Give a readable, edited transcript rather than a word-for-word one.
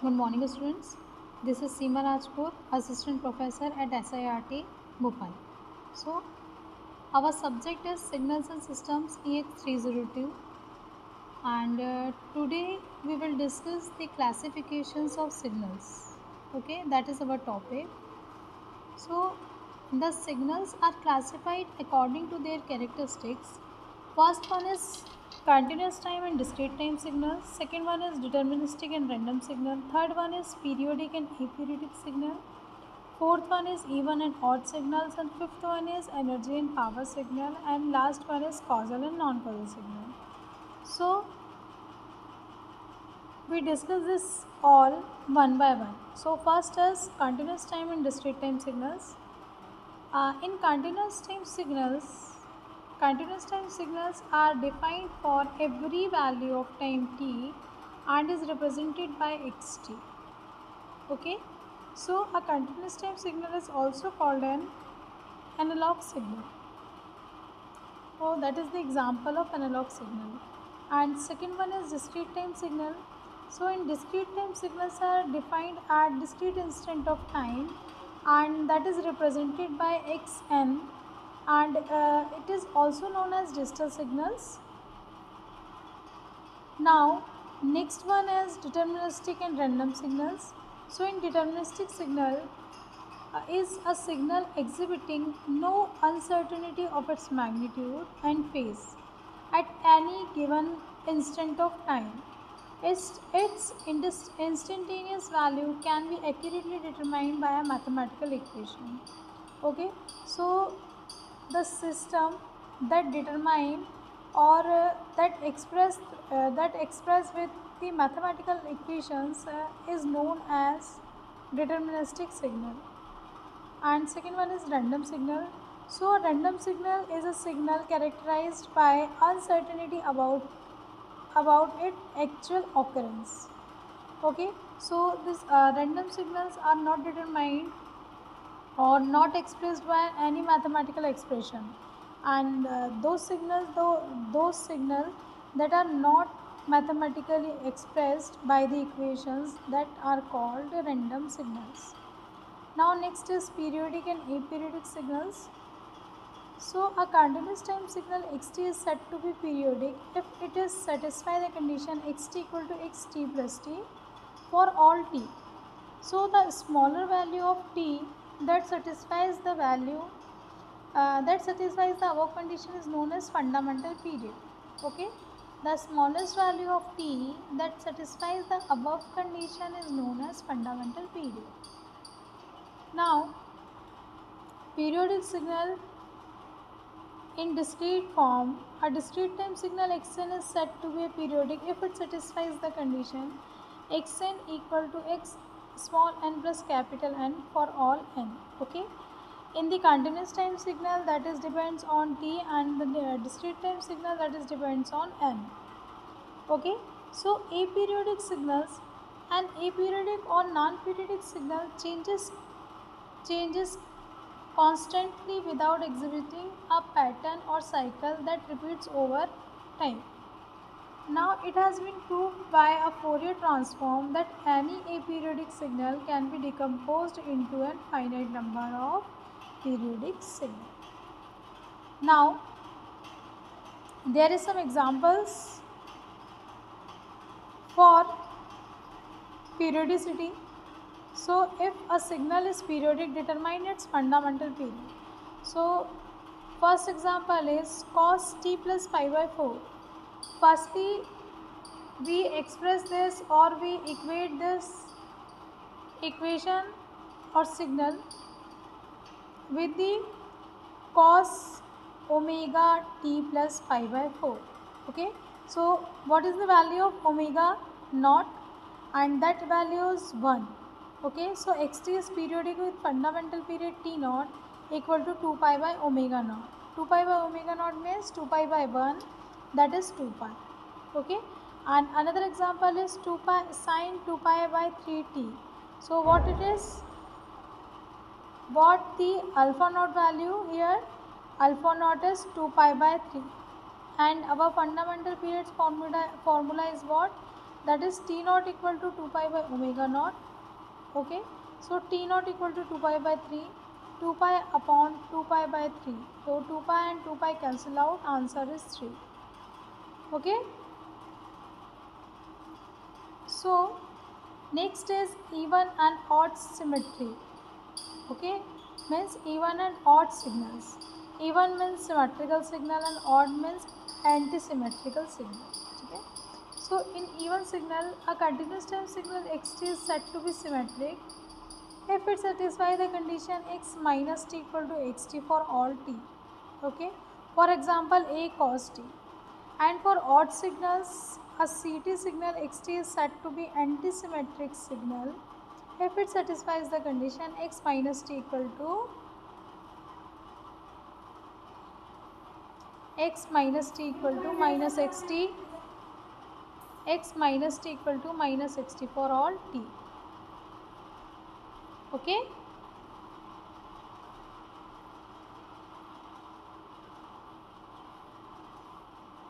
Good morning, students. This is Seema Rajpur, Assistant Professor at SIRT, Bhopal. So, our subject is Signals and Systems EX302, and today we will discuss the classifications of signals. Okay, that is our topic. So, the signals are classified according to their characteristics. First one is continuous time and discrete time signal. Second one is deterministic and random signal. Third one is periodic and aperiodic signal. Fourth one is even and odd signals, and fifth one is energy and power signal, and last one is causal and non-causal signal. So we discuss this all one by one. So first is continuous time and discrete time signals. In continuous time signals are defined for every value of time t and is represented by xt. Okay, so a continuous time signal is also called an analog signal. So that is the example of analog signal. And second one is discrete time signal. So in discrete time signals are defined at discrete instant of time and that is represented by xn, and it is also known as digital signals. Now next one is deterministic and random signals. So in deterministic signal is a signal exhibiting no uncertainty of its magnitude and phase at any given instant of time. Its instantaneous value can be accurately determined by a mathematical equation. Okay, so the system that determine or that express with the mathematical equations is known as deterministic signal. And second one is random signal. So a random signal is a signal characterized by uncertainty about its actual occurrence. Okay, so this random signals are not determined or not expressed by any mathematical expression, and those signals that are not mathematically expressed by the equations that are called random signals. Now next is periodic and aperiodic signals. So a continuous time signal xt is said to be periodic if it is satisfy the condition xt equal to xt plus t for all t. So the smaller value of t that satisfies the value that satisfies the above condition is known as fundamental period. Okay, the smallest value of t that satisfies the above condition is known as fundamental period. Now periodic signal in discrete form, a discrete time signal xn is said to be periodic if it satisfies the condition xn equal to x small n plus capital N for all n. Okay. In the continuous time signal that is depends on t, and the discrete time signal that is depends on n. Okay. So aperiodic signals, an aperiodic or non-periodic signal changes constantly without exhibiting a pattern or cycle that repeats over time. Now it has been proved by a Fourier transform that any aperiodic signal can be decomposed into a finite number of periodic signals. Now there is some examples for periodicity. So if a signal is periodic, determine its fundamental period. So first example is cos t plus pi by 4. Firstly, we express this or we equate this equation or signal with the cos omega t plus pi by 4. Okay, so what is the value of omega naught, and that value is 1. Okay, so xt is periodic with fundamental period t naught equal to 2 pi by omega naught. 2 pi by omega naught means 2 pi by 1, that is 2 pi. Okay, and another example is 2 pi sine 2 pi by 3t. So what it is, what the alpha naught value here, alpha naught is 2 pi by 3, and our fundamental periods formula is what, that is t naught equal to 2 pi by omega naught. Okay, so t naught equal to 2 pi by 3, 2 pi upon 2 pi by 3. So 2 pi and 2 pi cancel out, answer is 3. Okay, so next is even and odd symmetry. Okay, means even and odd signals. Even means symmetrical signal and odd means anti-symmetrical signal. Okay, so in even signal, a continuous time signal xt is said to be symmetric if it satisfies the condition x minus t equal to xt for all t. Okay, for example a cos t. And for odd signals, a ct signal xt is said to be anti-symmetric signal if it satisfies the condition x minus t equal to minus xt, x minus t equal to minus xt for all t. Okay.